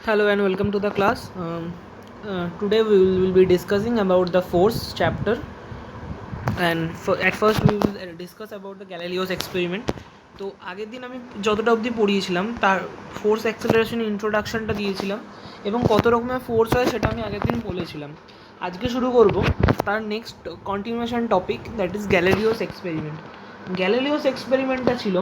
Hello and welcome to the class. Today we will be discussing about the force chapter, and at first we will discuss about the Galileo's experiment. তো আগের দিন আমি যতটা অবধি পড়িয়েছিলাম তার force acceleration ইন্ট্রোডাকশনটা দিয়েছিলাম এবং কত রকমের ফোর্স হয় সেটা আমি আগের দিন বলেছিলাম। আজকে শুরু করব তার next continuation topic, that is Galileo's experiment. Galileo's এক্সপেরিমেন্টটা ছিল,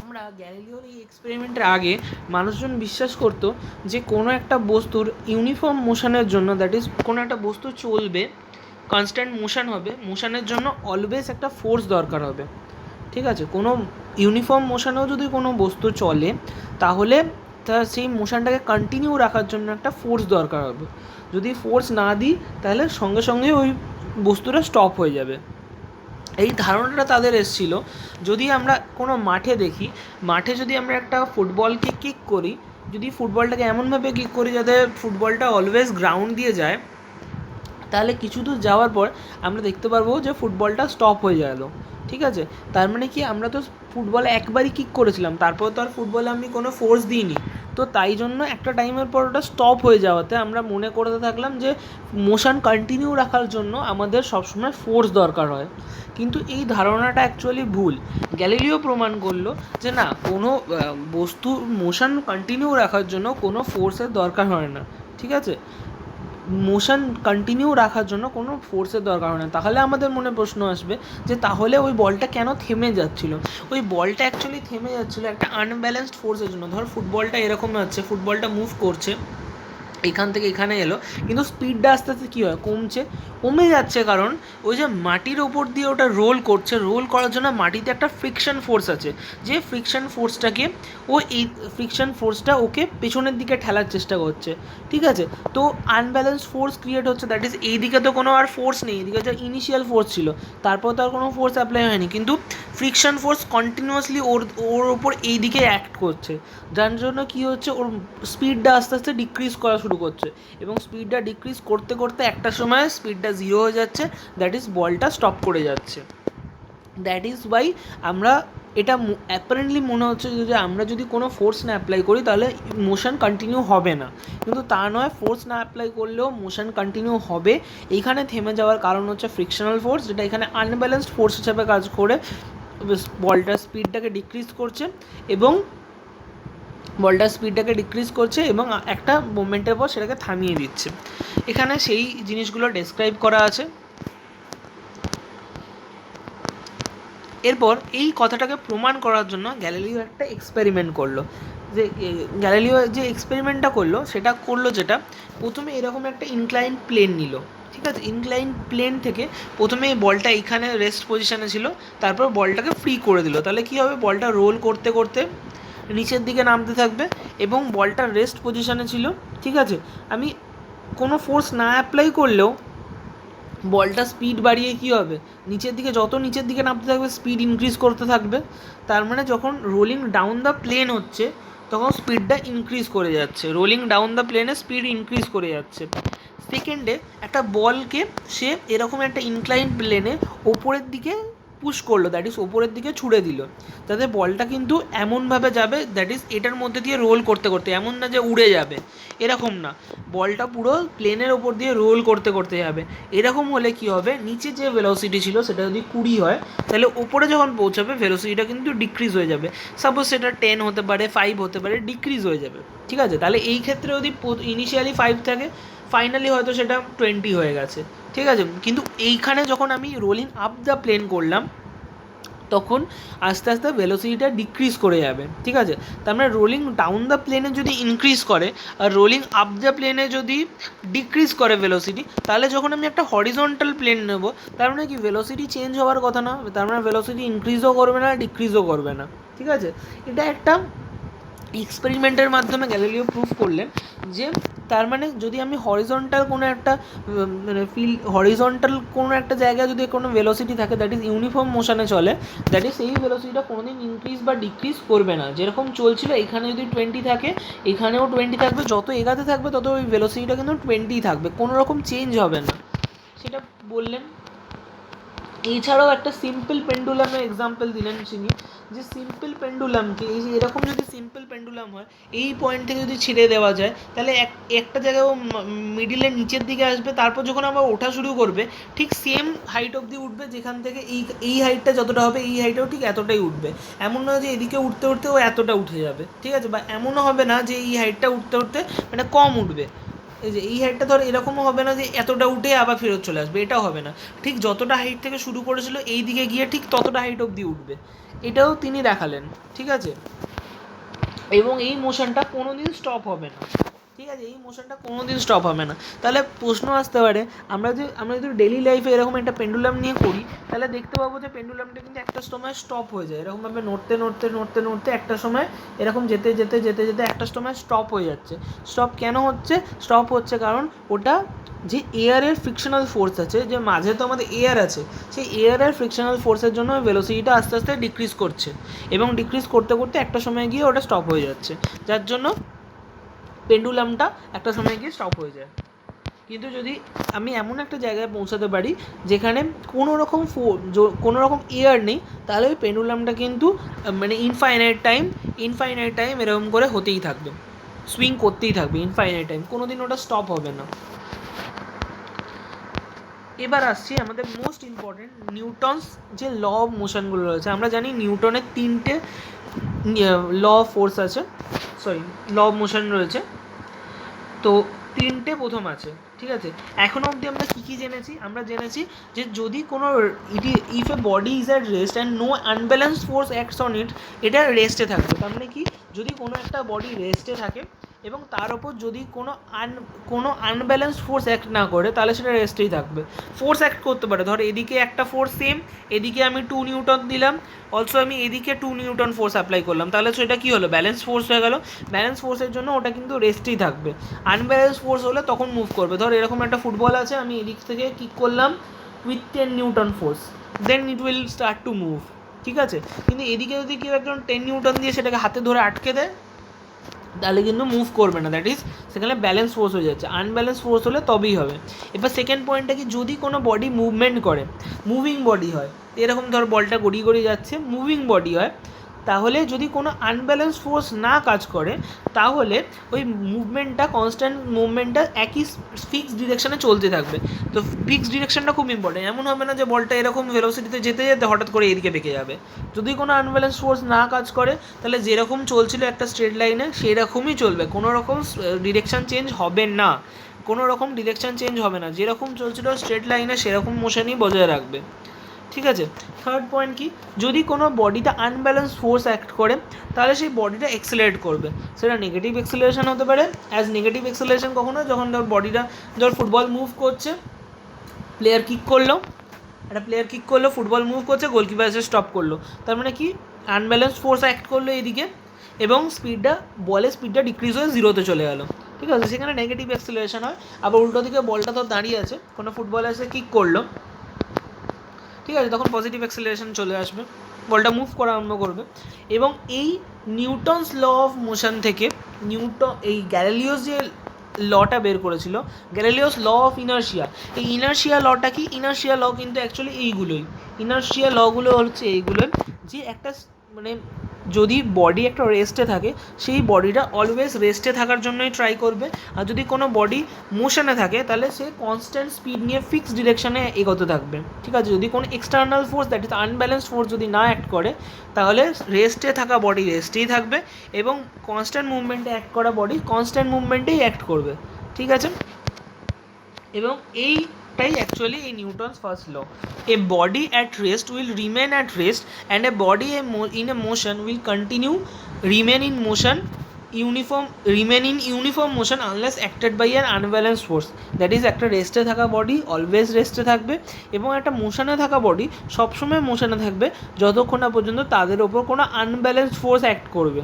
আমরা গ্যালিলিওর এই এক্সপেরিমেন্টের আগে মানুষজন বিশ্বাস করতো যে কোনো একটা বস্তুর ইউনিফর্ম মোশনের জন্য, দ্যাট ইজ কোনো একটা বস্তু চলবে, কনস্ট্যান্ট মোশন হবে, মোশনের জন্য অলওয়েজ একটা ফোর্স দরকার হবে। ঠিক আছে, কোনো ইউনিফর্ম মোশনেও যদি কোনো বস্তু চলে তাহলে তার সেই মোশনটাকে কন্টিনিউ রাখার জন্য একটা ফোর্স দরকার হবে। যদি ফোর্স না দিই তাহলে সঙ্গে সঙ্গে ওই বস্তুটা স্টপ হয়ে যাবে। এই ধারণাটা তাদের এসেছিল, যদি আমরা কোনো মাঠে দেখি, মাঠে যদি আমরা একটা ফুটবলকে কিক করি, যদি ফুটবলটাকে এমনভাবে কিক করি যাতে ফুটবলটা অলওয়েজ গ্রাউন্ড দিয়ে যায়, তাহলে কিছু দূর যাওয়ার পর আমরা দেখতে পারবো যে ফুটবলটা স্টপ হয়ে গেল। ঠিক আছে, তার মানে কি, আমরা তো ফুটবলে একবারই কিক করেছিলাম, তারপর তো আর ফুটবলে আমি কোনো ফোর্স দিইনি, তো তাই জন্য একটা টাইমের পর ওটা স্টপ হয়ে যাওয়াতে আমরা মনে করতে থাকলাম যে মোশন কন্টিনিউ রাখার জন্য আমাদের সবসময় ফোর্স দরকার হয়। কিন্তু এই ধারণাটা অ্যাকচুয়ালি ভুল। গ্যালিলিও প্রমাণ করলো যে না, কোনো বস্তুর মোশন কন্টিনিউ রাখার জন্য কোনো ফোর্সের দরকার হয় না। ঠিক আছে, মোশন কন্টিনিউ রাখার জন্য কোনো ফোর্সের দরকার হয় না। তাহলে আমাদের মনে প্রশ্ন আসবে যে তাহলে ওই বলটা কেন থেমে যাচ্ছিল? ওই বলটা অ্যাকচুয়ালি থেমে যাচ্ছিলো একটা আনব্যালেন্সড ফোর্সের জন্য। ধর ফুটবলটা এরকম যাচ্ছে, ফুটবলটা মুভ করছে, এখান থেকে এখানে এলো, কিন্তু স্পিডটা আস্তে আস্তে কী হয়, কমে যাচ্ছে, কারণ ওই যে মাটির ওপর দিয়ে ওটা রোল করছে, রোল করার জন্য মাটিতে একটা ফ্রিকশন ফোর্স আছে, যে ফ্রিকশন ফোর্সটাকে এই ফ্রিকশন ফোর্সটা ওকে পেছনের দিকে ঠেলার চেষ্টা করছে। ঠিক আছে, তো আনব্যালেন্স ফোর্স ক্রিয়েট হচ্ছে, দ্যাট ইজ এই দিকে তো কোনো আর ফোর্স নেই, এদিকে যে ইনিশিয়াল ফোর্স ছিল তারপর তো আর কোনো ফোর্স অ্যাপ্লাই হয়নি, কিন্তু ফ্রিকশন ফোর্স কন্টিনিউয়াসলি ওর ওপর এই দিকে অ্যাক্ট করছে, যার জন্য কী হচ্ছে, ওর স্পিডটা আস্তে আস্তে ডিক্রিজ করা শুরু করছে, এবং স্পিডটা ডিক্রিজ করতে করতে একটা সময় স্পিডটা 0 হয়ে যাচ্ছে, দ্যাট ইজ বলটা স্টপ করে যাচ্ছে। দ্যাট ইজ ওয়াই আমরা এটা অ্যাপারেন্টলি মনে হচ্ছে যে আমরা যদি কোনো ফোর্স না অ্যাপ্লাই করি তাহলে মোশন কন্টিনিউ হবে না, কিন্তু তা নয়, ফোর্স না অ্যাপ্লাই করলেও মোশন কন্টিনিউ হবে। এইখানে থেমে যাওয়ার কারণ হচ্ছে ফ্রিকশনাল ফোর্স, যেটা এখানে আনব্যালেন্সড ফোর্স হিসাবে কাজ করে বলটার স্পিডটাকে ডিক্রিজ করছে, এবং একটা মোমেন্টের পর সেটাকে থামিয়ে দিচ্ছে। এখানে সেই জিনিসগুলো ডেসক্রাইব করা আছে। এরপর এই কথাটাকে প্রমাণ করার জন্য গ্যালিলিও একটা এক্সপেরিমেন্ট করলো। যে গ্যালিলিও যে এক্সপেরিমেন্টটা করলো সেটা করলো যেটা, প্রথমে এরকম একটা ইনক্লাইন প্লেন নিল। ঠিক আছে, ইনক্লাইন প্লেন থেকে প্রথমে এই বলটা এইখানে রেস্ট পজিশানে ছিল, তারপর বলটাকে ফ্রি করে দিল। তাহলে কী হবে, বলটা রোল করতে করতে নিচের দিকে নামতে থাকবে এবং বলটা রেস্ট পজিশানে ছিল। ঠিক আছে, আমি কোনো ফোর্স না অ্যাপ্লাই করলেও বলটা স্পিড বাড়িয়ে কী হবে, যত নিচের দিকে নামতে থাকবে স্পিড ইনক্রিজ করতে থাকবে। তার মানে যখন রোলিং ডাউন দ্য প্লেন হচ্ছে তখন স্পিডটা ইনক্রিজ করে যাচ্ছে, রোলিং ডাউন দ্য প্লেনে স্পিড ইনক্রিজ করে যাচ্ছে। সেকেন্ডে একটা বলকে সে এরকম একটা ইনক্লাইন প্লেনে ওপরের দিকে পুশ করলো, দ্যাট ইজ ওপরের দিকে ছুড়ে দিল, যাতে বলটা কিন্তু এমনভাবে যাবে, দ্যাট ইজ এটার মধ্যে দিয়ে রোল করতে করতে, এমন না যে উড়ে যাবে, এরকম না, বলটা পুরো প্লেনের ওপর দিয়ে রোল করতে করতে যাবে। এরকম হলে কি হবে, নিচে যে ভেলোসিটি ছিল সেটা যদি 20 হয়, তাহলে ওপরে যখন পৌঁছাবে ভেলোসিটিটা কিন্তু ডিক্রিজ হয়ে যাবে। সাপোজ সেটা 10 হতে পারে, 5 হতে পারে, ডিক্রিজ হয়ে যাবে। ঠিক আছে, তাহলে এই ক্ষেত্রে যদি ইনিশিয়ালি 5 থাকে, ফাইনালি হয়তো সেটা 20 হয়ে গেছে। ঠিক আছে, কিন্তু এইখানে যখন আমি রোলিং আপ দ্য প্লেন করলাম তখন আস্তে আস্তে ভেলোসিটিটা ডিক্রিজ করে যাবে। ঠিক আছে, তার মানে রোলিং ডাউন দ্য প্লেনে যদি ইনক্রিজ করে আর রোলিং আপ দ্য প্লেনে যদি ডিক্রিজ করে ভেলোসিটি, তাহলে যখন আমি একটা হরিজন্টাল প্লেন নেব, তার মানে কি, ভেলোসিটি চেঞ্জ হওয়ার কথা না, তার মানে ভেলোসিটি ইনক্রিজও করবে না, ডিক্রিজও করবে না। ঠিক আছে, এটা একটা এক্সপেরিমেন্টের মাধ্যমে গ্যালিলিও প্রুফ করলেন যে তার মানে যদি আমি হরিজন্টাল কোনো একটা জায়গায় যদি কোনো ভেলোসিটি থাকে, দ্যাট ইজ ইউনিফর্ম মোশনে চলে, দ্যাট ইজ সেই ভেলোসিটিটা কোনোদিন ইনক্রিজ বা ডিক্রিজ করবে না। যেরকম চলছিল এখানে যদি 20 থাকে, এখানেও 20 থাকবে, যত এগাতে থাকবে তত ওই ভেলোসিটিটা কিন্তু 20 থাকবে, কোনো রকম চেঞ্জ হবে না, সেটা বললেন। এছাড়াও একটা সিম্পল পেন্ডুলামের এক্সাম্পল দিলেন তিনি, যে সিম্পল পেন্ডুলামকে এই যে এরকম যদি সিম্পল পেন্ডুলাম হয়, এই পয়েন্ট থেকে যদি ছিঁড়ে দেওয়া যায় তাহলে একটা জায়গায় ও মিডিলের নিচের দিকে আসবে, তারপর যখন আবার ওঠা শুরু করবে ঠিক সেম হাইট অবধি উঠবে, যেখান থেকে এই হাইটটা যতটা হবে এই হাইটেও ঠিক এতটাই উঠবে। এমন নয় যে এদিকে উঠতে উঠতে ও এতটা উঠে যাবে, ঠিক আছে, বা এমনও হবে না যে এই হাইটটা উঠতে উঠতে মানে কম উঠবে। এই যে এই হাইটটা ধর এরকমও হবে না যে এতটা উঠে আবার ফেরত চলে আসবে, এটাও হবে না। ঠিক যতটা হাইট থেকে শুরু করেছিল এই দিকে গিয়ে ঠিক ততটা হাইট অবধি উঠবে, এটাও তিনি দেখালেন, ঠিক আছে। এবং এই মোশনটা কোনো দিন স্টপ হবে না, ঠিক আছে, এই মোশনটা কোনো দিন স্টপ হবে না। তাহলে প্রশ্ন আসতে পারে, আমরা যদি ডেইলি লাইফে এরকম একটা পেন্ডুলাম নিয়ে করি, তাহলে দেখতে পাবো যে পেন্ডুলামটা কিন্তু একটা সময় স্টপ হয়ে যায়, এরকমভাবে নড়তে নড়তে নড়তে নড়তে একটা সময় এরকম যেতে যেতে যেতে যেতে একটা সময় স্টপ হয়ে যাচ্ছে। স্টপ কেন হচ্ছে? স্টপ হচ্ছে কারণ ওটা যে এয়ারের ফ্রিকশনাল ফোর্স আছে, যে মাঝে তো আমাদের এয়ার আছে, সেই এয়ারের ফ্রিকশনাল ফোর্সের জন্য ভেলোসিটিটা আস্তে আস্তে ডিক্রিজ করছে, এবং ডিক্রিজ করতে করতে একটা সময় গিয়ে ওটা স্টপ হয়ে যাচ্ছে, যার জন্য পেন্ডুলামটা একটা সময় গিয়ে স্টপ হয়ে যায়। কিন্তু যদি আমি এমন একটা জায়গায় পৌঁছাতে পারি যেখানে কোনো রকম এয়ার নেই, তাহলে ওই পেন্ডুলামটা কিন্তু মানে ইনফাইনাইট টাইম এরকম করে হতেই থাকবে, সুইং করতেই থাকবে ইনফাইনাইট টাইম, কোনো দিন ওটা স্টপ হবে না। এবার আসছি আমাদের মোস্ট ইম্পর্টেন্ট নিউটনস যে ল অফ মোশনগুলো রয়েছে। আমরা জানি নিউটনের 3টে ল অফ ফোর্স আছে, ল অফ মোশন রয়েছে। তো 3টে প্রথম আছে, ঠিক আছে। এখনও অবধি আমরা কী জেনেছি? আমরা জেনেছি যে যদি কোনো if a body is at rest and no unbalance force acts on it, এটা রেস্টে থাকবে। তার মানে কি, যদি কোনো একটা বডি রেস্টে থাকে এবং তার ওপর যদি কোনো আনব্যালেন্স ফোর্স অ্যাক্ট না করে, তাহলে সেটা রেস্টেই থাকবে। ফোর্স অ্যাক্ট করতে পারে, ধর এদিকে একটা ফোর্স সেম, এদিকে আমি 2 নিউটন দিলাম, অলসো আমি এদিকে 2 নিউটন ফোর্স অ্যাপ্লাই করলাম, তাহলে সেটা কী হলো? ব্যালেন্স ফোর্স হয়ে গেল। ব্যালেন্স ফোর্সের জন্য ওটা কিন্তু রেস্টেই থাকবে। আনব্যালেন্স ফোর্স হলে তখন মুভ করবে। ধর এরকম একটা ফুটবল আছে, আমি এদিক থেকে কিক করলাম with 10 newton force, then it will start to move, ঠিক আছে। কিন্তু এদিকে যদি কেউ একজন 10 নিউটন দিয়ে সেটাকে হাতে ধরে আটকে দেয়, তাহলে কিন্তু মুভ করবে না, দ্যাট ইজ সেখানে ব্যালেন্স ফোর্স হয়ে যাচ্ছে। আনব্যালেন্স ফোর্স হলে তবেই হবে। এবার সেকেন্ড পয়েন্টটা কি, যদি কোনো বডি মুভমেন্ট করে, মুভিং বডি হয়, এরকম ধর বলটা গড়িয়ে গড়িয়ে যাচ্ছে, মুভিং বডি হয়, তাহলে যদি কোনো আনব্যালেন্স ফোর্স না কাজ করে, তাহলে ওই কনস্ট্যান্ট মুভমেন্টটা একই ফিক্সড ডিরেকশানে চলতে থাকবে। তো ফিক্সড ডিরেকশনটা খুব ইম্পর্টেন্ট। এমন হবে না যে বলটা এরকম ভেলোসিটিতে যেতে যেতে হঠাৎ করে এদিকে বেঁকে যাবে। যদি কোনো আনব্যালেন্স ফোর্স না কাজ করে, তাহলে যেরকম চলছিল একটা স্ট্রেট লাইনে সেই রকমই চলবে, কোনো রকম ডিরেকশান চেঞ্জ হবে না, যেরকম চলছিল স্ট্রেট লাইনে সেরকম মোশনই বজায় রাখবে, ঠিক আছে। থার্ড পয়েন্ট কি, যদি কোনো বডিতে আনব্যালেন্স ফোর্স অ্যাক্ট করে, তাহলে সেই বডিটা এক্সেলারেট করবে। সেটা নেগেটিভ এক্সেলারেশন হতে পারে। নেগেটিভ এক্সেলারেশন কখনো, যখন ধর ফুটবল মুভ করছে, প্লেয়ার কিক করলো, ফুটবল মুভ করছে, গোলকিপার এসে স্টপ করলো, তার মানে কি, আনব্যালেন্স ফোর্স অ্যাক্ট করলো এইদিকে, এবং বলের স্পিডটা ডিক্রিজ হয়ে 0-তে চলে গেলো, ঠিক আছে, সেখানে নেগেটিভ এক্সেলারেশন হয়। আবার উল্টো দিকে বলটা তো দাঁড়িয়ে আছে, কোনো ফুটবল এসে কিক করলো, ঠিক আছে, তখন পজিটিভ অ্যাক্সেলারেশন চলে আসবে, বলটা মুভ করা আরম্ভ করবে। এবং এই নিউটনস ল অফ মোশন থেকে এই গ্যালিলিওস যে লটা বের করেছিল, গ্যালিলিওস ল অফ ইনার্শিয়া, এই ইনার্শিয়া লটা কি, ইনার্শিয়া ল কিন্তু অ্যাকচুয়ালি ইনার্শিয়া লগুলো হচ্ছে এইগুলোই, যে একটা মানে যদি বডি একটা রেস্টে থাকে, সেই বডিটা অলওয়েজ রেস্টে থাকার জন্যই ট্রাই করবে। আর যদি কোনো বডি মোশনে থাকে, তাহলে সে কনস্ট্যান্ট স্পিড নিয়ে ফিক্সড ডিরেকশনে এগোতে থাকবে, ঠিক আছে। যদি কোনো external force, that is unbalance force যদি না অ্যাক্ট করে, তাহলে রেস্টে থাকা বডি রেস্টেই থাকবে, এবং কনস্ট্যান্ট মুভমেন্টে অ্যাক্ট করা বডি কনস্ট্যান্ট মুভমেন্টেই অ্যাক্ট করবে, ঠিক আছে। এবং এইটাই অ্যাকচুয়ালি এই Newton's first law. A body at rest will remain at rest, and a body in a motion will continue remain in uniform motion unless acted by an unbalance force. That is, একটা রেস্টে থাকা body always রেস্টে থাকবে, এবং একটা মোশনে থাকা body সবসময় মোশনে থাকবে যতক্ষণ না পর্যন্ত তাদের ওপর কোনো আনব্যালেন্স ফোর্স অ্যাক্ট করবে।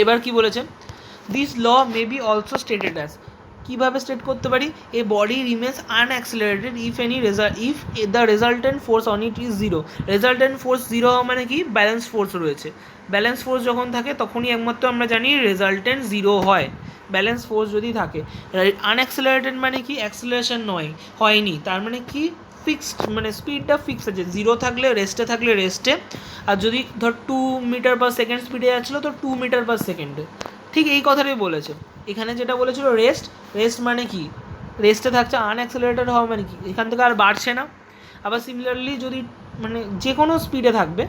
এবার কি বলেছে, this law may be also stated as, কীভাবে স্টেট করতে পারি, a body remains unaccelerated if the resultant force on it is 0। Resultant force 0 মানে কি, ব্যালেন্স ফোর্স রয়েছে। ব্যালেন্স ফোর্স যখন থাকে তখনই একমাত্র আমরা জানি রেজাল্টেন্ট 0 হয়, ব্যালেন্স ফোর্স যদি থাকে। আনঅ্যাক্সিলারেটেড মানে কি, অ্যাক্সিলারেশন হয়নি, তার মানে কি ফিক্সড, মানে স্পিডটা ফিক্স আছে, 0 থাকলে রেস্টে থাকলে রেস্টে, আর যদি ধর 2 মিটার/সেকেন্ড স্পিডে যাচ্ছিলো তো 2 মিটার/সেকেন্ডে। ঠিক এই কথাটাই বলেছে এখানে, যেটা বলেছিল রেস্ট মানে কি, রেস্টে থাকছে, আনঅ্যাক্সেলারেটেড হওয়া মানে কি এখান থেকে আর বাড়ছে না। আবার সিমিলারলি যদি মানে যে কোনো স্পিডে থাকবে,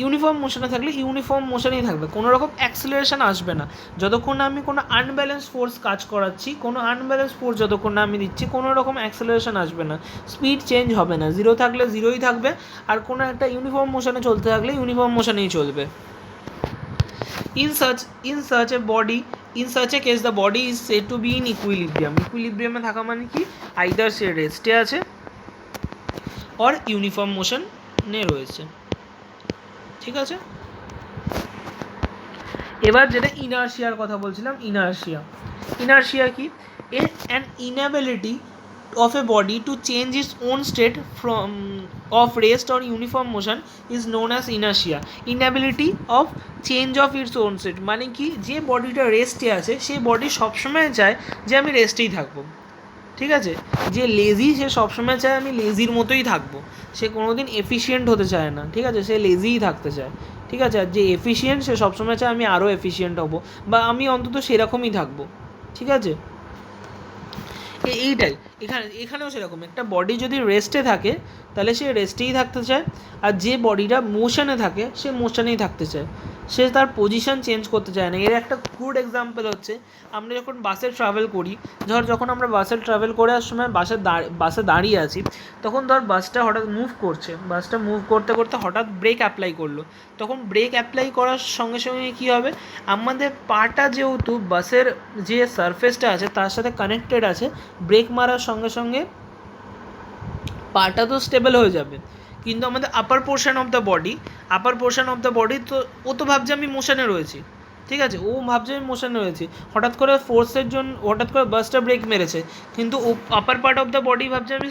ইউনিফর্ম মোশনে থাকলে ইউনিফর্ম মোশনেই থাকবে, কোনো রকম অ্যাক্সেলারেশন আসবে না যতক্ষণ না আমি কোনো আনব্যালেন্স ফোর্স কাজ করাচ্ছি, কোনো আনব্যালেন্স ফোর্স যতক্ষণ না আমি দিচ্ছি কোনো রকম অ্যাক্সেলারেশন আসবে না, স্পিড চেঞ্জ হবে না, 0 থাকলে 0ই থাকবে, আর কোনো একটা ইউনিফর্ম মোশনে চলতে থাকলে ইউনিফর্ম মোশনেই চলবে। In such a case the body is said to be in equilibrium থাকা মানে কি, আইদার সে রেস্টে আছে অর ইউনিফর্ম মোশনে রয়েছে। ঠিক আছে, এবার যেটা ইনার্শিয়ার কথা বলছিলাম, ইনার্শিয়া কি, an inability of a body to change its own state from of rest or uniform motion is known as inertia. Inability of change of its own state মানে কি, যে বডিটা রেস্টে আছে সেই বডি সবসময় চায় যে আমি রেস্টেই থাকবো। ঠিক আছে, যে লেজি সে সবসময় চায় আমি লেজির মতোই থাকবো, সে কোনো দিন এফিশিয়েন্ট হতে চায় না। ঠিক আছে, সে লেজিই থাকতে চায়। ঠিক আছে, আর যে এফিশিয়েন্ট সে সবসময় চায় আমি আরও এফিশিয়েন্ট হবো, বা আমি অন্তত সেরকমই থাকবো। ঠিক আছে, এইটাই এখানেও সেরকম, একটা বডি যদি রেস্টে থাকে তাহলে সে রেস্টেই থাকতে চায়, আর যে বডিটা মোশনে থাকে সে মোশনেই থাকতে চায়, সে তার পজিশন চেঞ্জ করতে চায় না। এর একটা গুড এক্সাম্পল হচ্ছে আমরা যখন বাসে ট্রাভেল করি, যখন আমরা বাসে ট্রাভেল করার সময় বাসে দাঁড়িয়ে আছি, তখন বাসটা হঠাৎ মুভ করছে, বাসটা মুভ করতে করতে হঠাৎ ব্রেক অ্যাপ্লাই করলো, তখন ব্রেক অ্যাপ্লাই করার সঙ্গে সঙ্গে কী হবে, আমাদের পাটা যেহেতু বাসের যে সারফেসটা আছে তার সাথে কানেক্টেড আছে, ব্রেক মারার সঙ্গে সঙ্গে পাটা তো স্টেবল হয়ে যাবে, কিন্তু আমাদের আপার পোর্শন অফ দ্য বডি তো ও তো ভাবছে আমি মোশনে রয়েছি। ঠিক আছে, ও ভাবছে আমি মোশনে রয়েছি, হঠাৎ করে ফোর্সের জন্য হঠাৎ করে বাসটা ব্রেক মেরেছে, কিন্তু ও upper part of the body ভাবছে আমি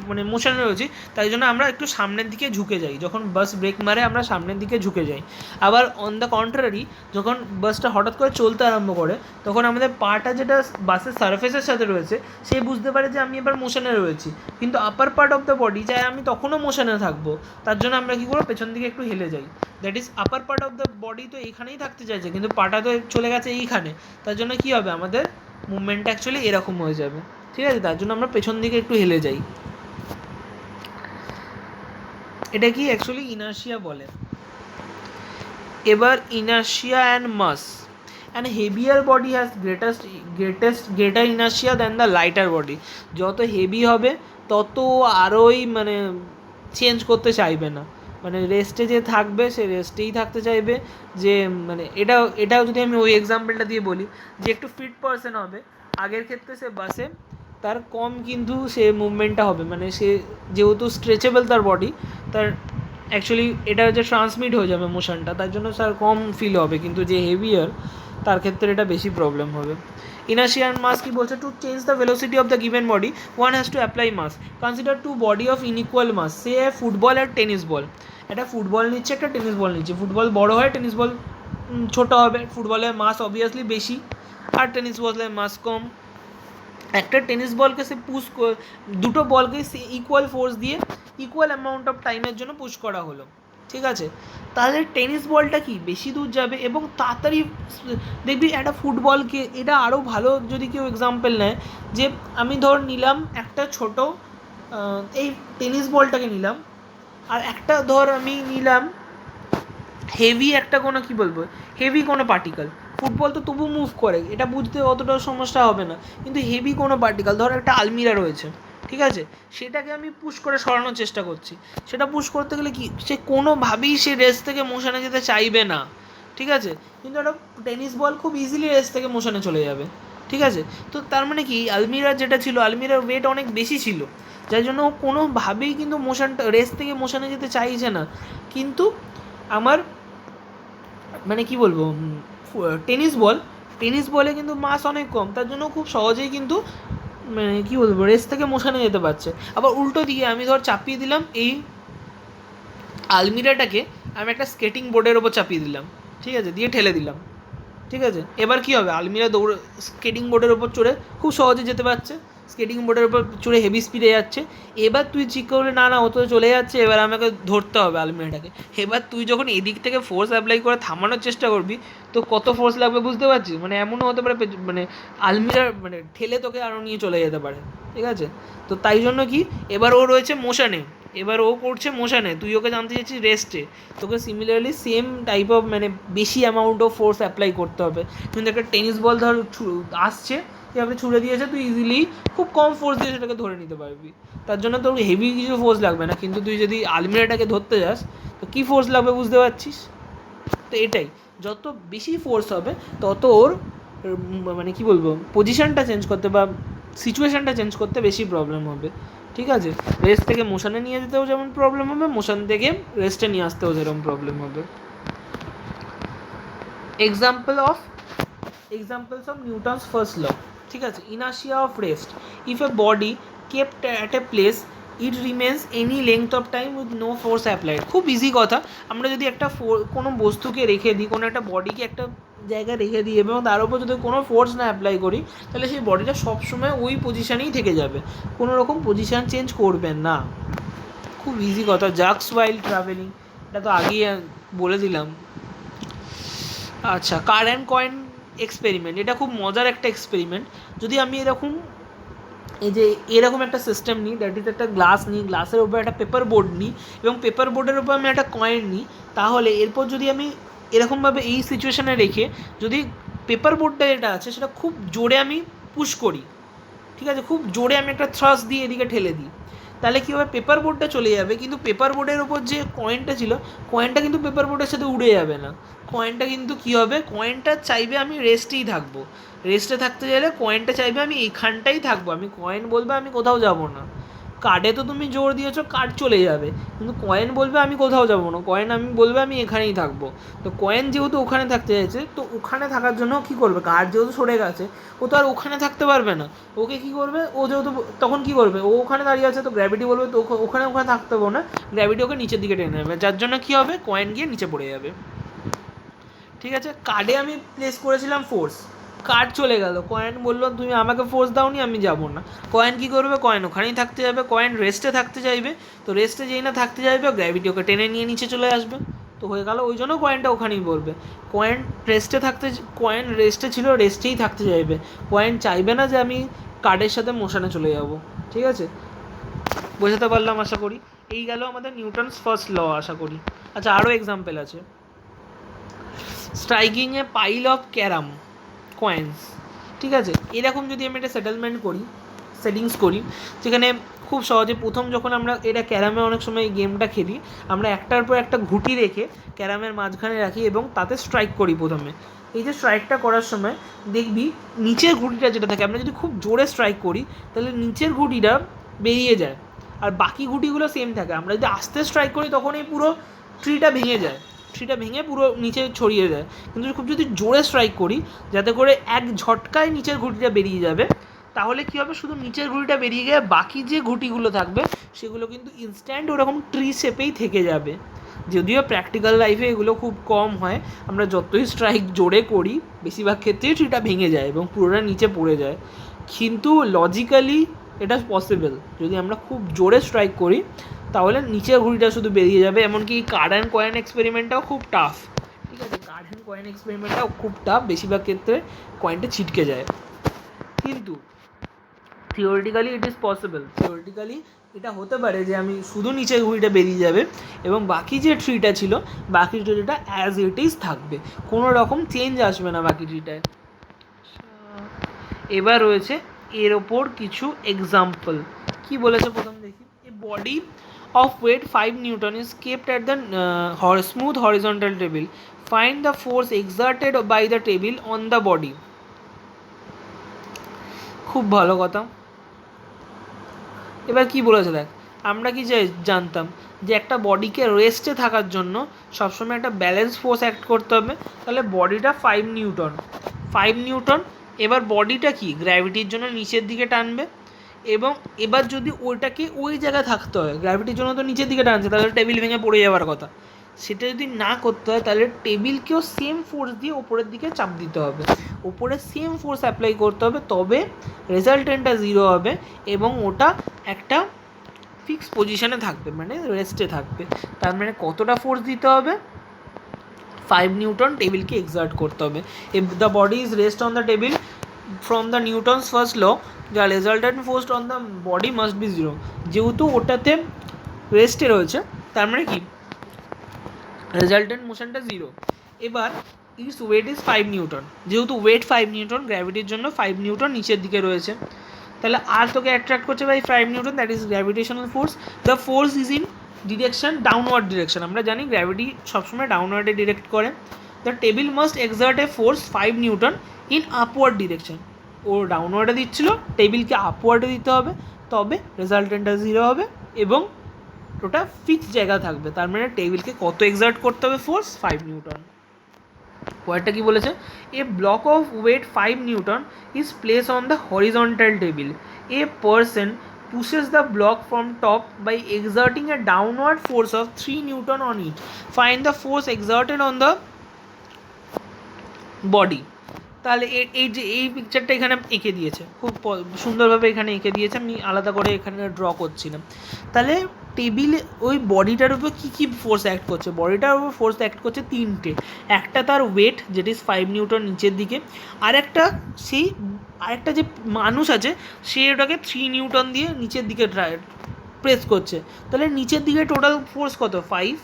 মানে মোশনে রয়েছি, তাই জন্য আমরা একটু সামনের দিকে ঝুঁকে যাই, যখন বাস ব্রেক মারে আমরা সামনের দিকে ঝুঁকে যাই। আবার অন দ্য কন্ট্রারি, যখন বাসটা হঠাৎ করে চলতে আরম্ভ করে তখন আমাদের পাটা যেটা বাসের সারফেসের সাথে রয়েছে সে বুঝতে পারে যে আমি এবার মোশনে রয়েছি, কিন্তু আপার পার্ট অফ দ্য বডি চাই আমি তখনও মোশনে থাকবো, তার জন্য আমরা কী করবো, পেছন দিকে একটু হেলে যাই। That is upper part of the body তো এইখানেই থাকতে চাইছে, কিন্তু পাটা তো চলে গেছে এইখানে, তার জন্য কী হবে, আমাদের মুভমেন্টটা অ্যাকচুয়ালি এরকম হয়ে যাবে। ঠিক আছে, তার জন্য আমরা পেছন দিকে একটু হেলে যাই, এটা কি অ্যাকচুয়ালি ইনার্শিয়া বলে। এবার inertia and mass, and heavier body has greater inertia than the lighter body. যত হেভি হবে তত আরোই মানে চেঞ্জ করতে চাইবে না, মানে রেস্টে যে থাকবে সে রেস্টেই থাকতে চাইবে। যে মানে এটাও যদি আমি ওই এক্সাম্পলটা দিয়ে বলি, যে একটু ফিট পারসন হবে, আগের ক্ষেত্রে সে বাসে তার কম কিন্তু সে মুভমেন্টটা হবে, মানে সে যেহেতু স্ট্রেচেবল তার বডি, তার অ্যাকচুয়ালি এটা যে ট্রান্সমিট হয়ে যাবে মোশনটা, তার জন্য তার কম ফিল হবে, কিন্তু যে হেভিয়ার তার ক্ষেত্রে এটা বেশি প্রবলেম হবে। Inertia and mass কি বলছে, to change the velocity of the given body one has to apply mass. Consider two body of inequal mass, say football আর টেনিস বল, একটা ফুটবল নিচ্ছে একটা টেনিস বল নিচ্ছে, ফুটবল বড় হয় টেনিস বল ছোটো হবে, ফুটবলের মাস অবভিয়াসলি বেশি আর টেনিস বলের মাস কম। একটা টেনিস বলকে সে দুটো বলকে সে ইকুয়াল ফোর্স দিয়ে ইকুয়াল অ্যামাউন্ট অফ টাইমের জন্য পুশ করা হলো। ঠিক আছে, তাহলে টেনিস বলটা কি বেশি দূর যাবে এবং তাড়াতাড়ি দেখবি। একটা ফুটবলকে এটা আরও ভালো যদি কেউ এক্সাম্পল নেয়, যে আমি নিলাম একটা ছোট এই টেনিস বলটাকে নিলাম, আর একটা আমি নিলাম হেভি একটা কোনো হেভি কোনো পার্টিকেল। ফুটবল তো তবু মুভ করে, এটা বুঝতে অতটা সমস্যা হবে না, কিন্তু হেভি কোনো পার্টিকেল একটা আলমিরা রয়েছে, ঠিক আছে, সেটাকে আমি পুশ করে সরানোর চেষ্টা করছি। সেটা পুশ করতে গেলে কি, সে কোনোভাবেই সে রেস থেকে মোশনে যেতে চাইবে না। ঠিক আছে, কিন্তু একটা টেনিস বল খুব ইজিলি রেস থেকে মোশনে চলে যাবে। ঠিক আছে, তো তার মানে কি, আলমিরার যেটা ছিল, আলমিরার ওয়েট অনেক বেশি ছিল, যার জন্য ও কোনোভাবেই কিন্তু রেস থেকে মোশনে যেতে চাইছে না। কিন্তু আমার মানে কি বলবো, টেনিস বলে কিন্তু মাস অনেক কম, তার জন্য খুব সহজেই কিন্তু মানে কী বলবো রেস থেকে মোশানো যেতে পারছে। আবার উল্টো দিকে আমি চাপিয়ে দিলাম এই আলমিরাটাকে, আমি একটা স্কেটিং বোর্ডের ওপর চাপিয়ে দিলাম, ঠিক আছে, দিয়ে ঠেলে দিলাম। ঠিক আছে, এবার কী হবে, আলমিরা স্কেটিং বোর্ডের ওপর চড়ে খুব সহজে যেতে পারছে, স্কেটিং বোর্ডের উপর চড়ে হেভি স্পিডে যাচ্ছে, এবার তুই ঠিক করলে না ও তো চলে যাচ্ছে, এবার আমাকে ধরতে হবে আলমিরাটাকে। এবার তুই যখন এদিক থেকে ফোর্স অ্যাপ্লাই করে থামানোর চেষ্টা করবি, তো কত ফোর্স লাগবে বুঝতে পারছিস? মানে এমনও হতে পারে মানে আলমিরার মানে ঠেলে তোকে আরও নিয়ে চলে যেতে পারে, ঠিক আছে? তো তাই জন্য কি, এবার ও রয়েছে মোশনে, এবার ও করছে মোশনে, তুই ওকে জানতে চাচ্ছিস রেস্টে, তোকে সিমিলারলি সেম টাইপ অফ মানে বেশি অ্যামাউন্ট অফ ফোর্স অ্যাপ্লাই করতে হবে। কিন্তু একটা টেনিস বল ধর আসছে, আপনি ছুড়ে দিয়েছে, তুই ইজিলি খুব কম ফোর্স দিয়ে সেটাকে ধরে নিতে পারবি, তার জন্য তোর হেভি কিছু ফোর্স লাগবে না। কিন্তু তুই যদি আলমিরাটাকে ধরতে যাস, তো কী ফোর্স লাগবে বুঝতে পারছিস? তো এটাই, যত বেশি ফোর্স হবে তত ওর মানে কী বলবো, পজিশানটা চেঞ্জ করতে বা সিচুয়েশানটা চেঞ্জ করতে বেশি প্রবলেম হবে, ঠিক আছে? রেস্ট থেকে মোশনে নিয়ে যেতেও যেমন প্রবলেম হবে, মোশন থেকে রেস্টে নিয়ে আসতেও যেরকম প্রবলেম হবে। Examples of Newton's first law, ঠিক আছে? Inertia of rest, if a body kept at a place it remains any length of time with no force applied. খুব ইজি কথা, আমরা যদি একটা কোনো বস্তুকে রেখে দিই, কোনো একটা বডিকে একটা জায়গায় রেখে দিই এবং তার উপর যদি কোনো ফোর্স না অ্যাপ্লাই করি, তাহলে সেই বডিটা সবসময় ওই পজিশানেই থেকে যাবে, কোনো রকম পজিশান চেঞ্জ করবেন না। খুব ইজি কথা, জাক্স ওয়াইল ট্রাভেলিং, এটা তো আগেই বলে দিলাম। আচ্ছা, কার অ্যান্ড কয়েন এক্সপেরিমেন্ট, এটা খুব মজার একটা এক্সপেরিমেন্ট। যদি আমি এরকম একটা সিস্টেম নিই, দ্যাট ইজ একটা গ্লাস নিই, গ্লাসের উপর একটা পেপার বোর্ড নিই এবং পেপার বোর্ডের উপর আমি একটা কয়েন নিই, তাহলে এরপর যদি আমি এরকমভাবে এই সিচুয়েশানে রেখে যদি পেপার বোর্ডটা যেটা আছে সেটা খুব জোরে আমি পুশ করি, ঠিক আছে, খুব জোরে আমি একটা থ্রাস্ট দিয়ে এদিকে ঠেলে দিই, তাহলে কী হবে, পেপার বোর্ডটা চলে যাবে, কিন্তু পেপার বোর্ডের ওপর যে কয়েনটা ছিল, কয়েনটা কিন্তু পেপার বোর্ডের সাথে উড়ে যাবে না। কয়েনটা কিন্তু কী হবে, কয়েনটা চাইবে আমি রেস্টেই থাকবো, রেস্টে থাকতে চাইলে কয়েনটা চাইবে আমি এইখানটাই থাকবো, আমি কয়েন বলবে আমি কোথাও যাব না। কার্ডে তো তুমি জোর দিয়েছো, কার্ড চলে যাবে, কিন্তু কয়েন বলবে আমি কোথাও যাব না, কয়েন আমি বলবে আমি এখানেই থাকবো। তো কয়েন যেহেতু ওখানে থাকতে চাইছে, তো ওখানে থাকার জন্য কী করবে, কার্ড যেহেতু সরে গেছে, ও তো আর ওখানে থাকতে পারবে না, ওকে কী করবে, ও যেহেতু তখন কী করবে, ও ওখানে দাঁড়িয়ে আছে, তো গ্র্যাভিটি বলবে তো ওখানে থাকতে পারবো না, গ্র্যাভিটি ওকে নিচের দিকে টেনে নেবে, যার জন্য কী হবে, কয়েন গিয়ে নিচে পড়ে যাবে, ঠিক আছে? কার্ডে আমি প্লেস করেছিলাম ফোর্স, কার্ড চলে গেল, কয়েন বললো তুমি আমাকে ফোর্স দাওনি, আমি যাবো না। কয়েন কী করবে, কয়েন ওখানেই থাকতে যাবে, কয়েন রেস্টে থাকতে চাইবে, তো রেস্টে যেই না থাকতে চাইবে, গ্র্যাভিটি ওকে টেনে নিয়ে নিচে চলে আসবে, তো হয়ে গেল, ওই জন্য কয়েনটা ওখানেই পড়বে। কয়েন রেস্টে ছিল, রেস্টেই থাকতে চাইবে, কয়েন চাইবে না যে আমি কার্ডের সাথে মোশনে চলে যাব, ঠিক আছে? বোঝাতে পারলাম আশা করি। এই গেল আমাদের নিউটনস ফার্স্ট ল, আশা করি। আচ্ছা, আরও এক্সাম্পল আছে, striking a pile of carrom coins, ঠিক আছে? এরকম যদি আমি একটা সেটিংস করি, যেখানে খুব সহজে প্রথম যখন আমরা ক্যারামে অনেক সময় এই গেমটা খেলি, আমরা একটার পর একটা ঘুঁটি রেখে ক্যারামের মাঝখানে রাখি এবং তাতে স্ট্রাইক করি প্রথমে। এই যে স্ট্রাইকটা করার সময় দেখবি নিচের ঘুঁটিটা যেটা থাকে, আমরা যদি খুব জোরে স্ট্রাইক করি তাহলে নিচের ঘুঁটিটা বেরিয়ে যায়, আর বাকি ঘুঁটিগুলো সেম থাকে। আমরা যদি আস্তে স্ট্রাইক করি তখন এই পুরো ট্রিটা ভেঙে পুরো নিচে ছড়িয়ে যায়। কিন্তু খুব যদি জোরে স্ট্রাইক করি, যাতে করে এক ঝটকায় নিচের ঘুঁটিটা বেরিয়ে যাবে, তাহলে কী হবে, শুধু নিচের ঘুঁটিটা বেরিয়ে গিয়ে বাকি যে ঘুঁটিগুলো থাকবে সেগুলো কিন্তু ইনস্ট্যান্ট ওরকম ট্রি শেপেই থেকে যাবে। যদিও প্র্যাকটিক্যাল লাইফে এগুলো খুব কম হয়, আমরা যতই স্ট্রাইক জোরে করি বেশিরভাগ ক্ষেত্রেই ট্রিটা ভেঙে যায় এবং পুরোটা নিচে পড়ে যায়, কিন্তু লজিক্যালি এটা পসিবল। যদি আমরা খুব জোরে স্ট্রাইক করি তাহলে নিচের ঘুড়িটা শুধু বেরিয়ে যাবে। এমনকি কার্ড অ্যান্ড কয়েন এক্সপেরিমেন্টটাও খুব টাফ, ঠিক আছে? কার্ড অ্যান্ড কয়েন এক্সপেরিমেন্টটাও খুব টাফ, বেশিরভাগ ক্ষেত্রে কয়েনটা ছিটকে যায়, কিন্তু theoretically it is possible. Theoretically এটা হতে পারে যে আমি শুধু নিচের ঘুড়িটা বেরিয়ে যাবে এবং বাকি যে ট্রিটা ছিল, বাকি ট্রিটা অ্যাজ ইট ইজ থাকবে, কোনো রকম চেঞ্জ আসবে না বাকি ট্রিটায়। এবার রয়েছে এর ওপর কিছু এক্সাম্পল। কি বলেছে প্রথম দেখি, এ body of weight 5 Newton is kept at the smooth horizontal table. Find the force exerted by the table on the body. খুব ভালো কথা। এবার কি বলেছে দেখ, আমরা কি জানতাম যে একটা বডিকে রেস্টে থাকার জন্য সবসময় একটা ব্যালেন্স ফোর্স অ্যাক্ট করতে হবে, তাহলে বডিটা 5 নিউটন। এবার বডিটা কি গ্র্যাভিটির জন্য নিচের দিকে টানবে, এবং এবার যদি ওইটাকে ওই জায়গায় থাকতে হয়, গ্র্যাভিটির জন্য তো নিচের দিকে টানছে, তাহলে টেবিল ভেঙে পড়ে যাওয়ার কথা, সেটা যদি না করতে হয় তাহলে টেবিলকেও সেম ফোর্স দিয়ে ওপরের দিকে চাপ দিতে হবে, ওপরে সেম ফোর্স অ্যাপ্লাই করতে হবে, তবে রেজাল্টেন্টটা 0 হবে এবং ওটা একটা ফিক্স পজিশানে থাকবে, মানে রেস্টে থাকবে। তার মানে কতটা ফোর্স দিতে হবে? 5 নিউটন টেবিলকে এক্সার্ট করতে হবে। If the body is rest on the table from the Newton's first law, the resultant force on the body must be 0। যেহেতু ওটাতে রেস্টে রয়েছে তার মানে কি রেজাল্টেন্ট মোশনটা 0। এবার ইটস ওয়েট ইজ 5 নিউটন, যেহেতু ওয়েট 5 নিউটন, গ্র্যাভিটির জন্য 5 নিউটন নিচের দিকে রয়েছে, তাহলে আর তোকে অ্যাট্রাক্ট করছে by 5 newton, that is gravitational force. The force is in direction downward direction, আমরা জানি গ্র্যাভিটি সবসময় ডাউনওয়ার্ডে ডিরেক্ট করে। The table must exert a force 5 newton in upward direction, ও ডাউনওয়ার্ডে দিচ্ছিল, টেবিলকে আপওয়ার্ডে দিতে হবে, তবে রেজাল্টেন্টটা 0 হবে এবং ওটা ফিক্স জায়গা থাকবে। তার মানে টেবিলকে কত এক্সার্ট করতে হবে ফোর্স? 5 নিউটন। পরেরটা কি বলেছে? A block of weight 5 newton is place on the horizontal table, a person pushes the block from top by exerting a downward force of 3 newton on it. Find the force exerted on the body. তাহলে এই যে এই পিকচারটা এখানে এঁকে দিয়েছে, খুব সুন্দরভাবে এখানে এঁকে দিয়েছে, আমি আলাদা করে এখানে ড্র করছিলাম। তাহলে টেবিলে ওই বডিটার উপর কী কী ফোর্স অ্যাক্ট করছে? বডিটার উপর ফোর্স অ্যাক্ট করছে 3টে। একটা তার ওয়েট, যেট ইজ 5 নিউটন নিচের দিকে, আরেকটা যে মানুষ আছে সে ওটাকে 3 নিউটন দিয়ে নিচের দিকে প্রেস করছে। তাহলে নিচের দিকে টোটাল ফোর্স কত? 5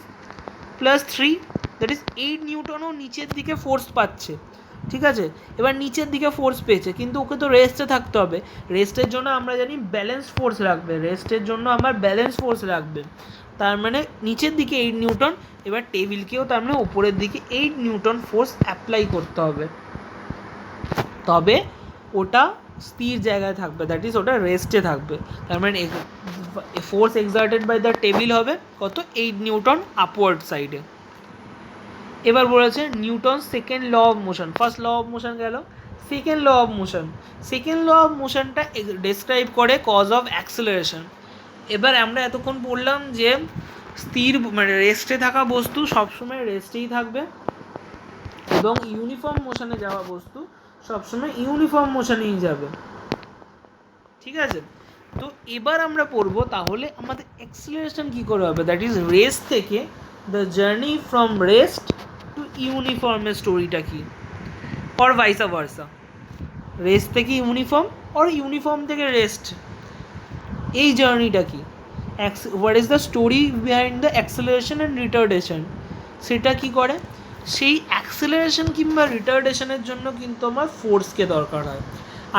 + 3, দ্যাট ইজ 8 নিউটনও নিচের দিকে ফোর্স পাচ্ছে। ঠিক আছে, এবার নিচের দিকে ফোর্স পেয়েছে, কিন্তু ওকে তো রেস্টে থাকতে হবে। রেস্টের জন্য আমরা জানি ব্যালেন্স ফোর্স রাখবে, রেস্টের জন্য আমার ব্যালেন্স ফোর্স রাখবে। তার মানে নিচের দিকে 8 নিউটন, এবার টেবিলকেও তার মানে উপরের দিকে 8 নিউটন ফোর্স অ্যাপ্লাই করতে হবে, তবে ওটা স্থির জায়গায় থাকবে, দ্যাট ইজ ওটা রেস্টে থাকবে। তার মানে force exerted by the table হবে কত? 8 নিউটন আপওয়ার্ড সাইডে। এবার বলেছে newton second law of motion. First law of motion গেল, second law of motion. Second law of মোশনটা ডেসক্রাইব করে কজ অফ অ্যাক্সেলারেশন। এবার আমরা এতক্ষণ বললাম যে স্থির মানে রেস্টে থাকা বস্তু সবসময় রেস্টেই থাকবে এবং ইউনিফর্ম মোশনে যাওয়া বস্তু সবসময় ইউনিফর্ম মোশনেই যাবে। ঠিক আছে, তো এবার আমরা পড়বো তাহলে আমাদের অ্যাক্সেলারেশন কী করে হবে, দ্যাট ইজ রেস্ট থেকে the journey from rest to ইউনিফর্মের স্টোরিটা কী, অর ভাইসা ভার্সা, রেস্ট থেকে ইউনিফর্ম অর ইউনিফর্ম থেকে রেস্ট, এই জার্নিটা কি, what is the story behind the acceleration and retardation, সেটা কি করে? সেই অ্যাক্সেলারেশন কিংবা রিটার্ডেশনের জন্য কিন্তু আমার ফোর্সকে দরকার হয়।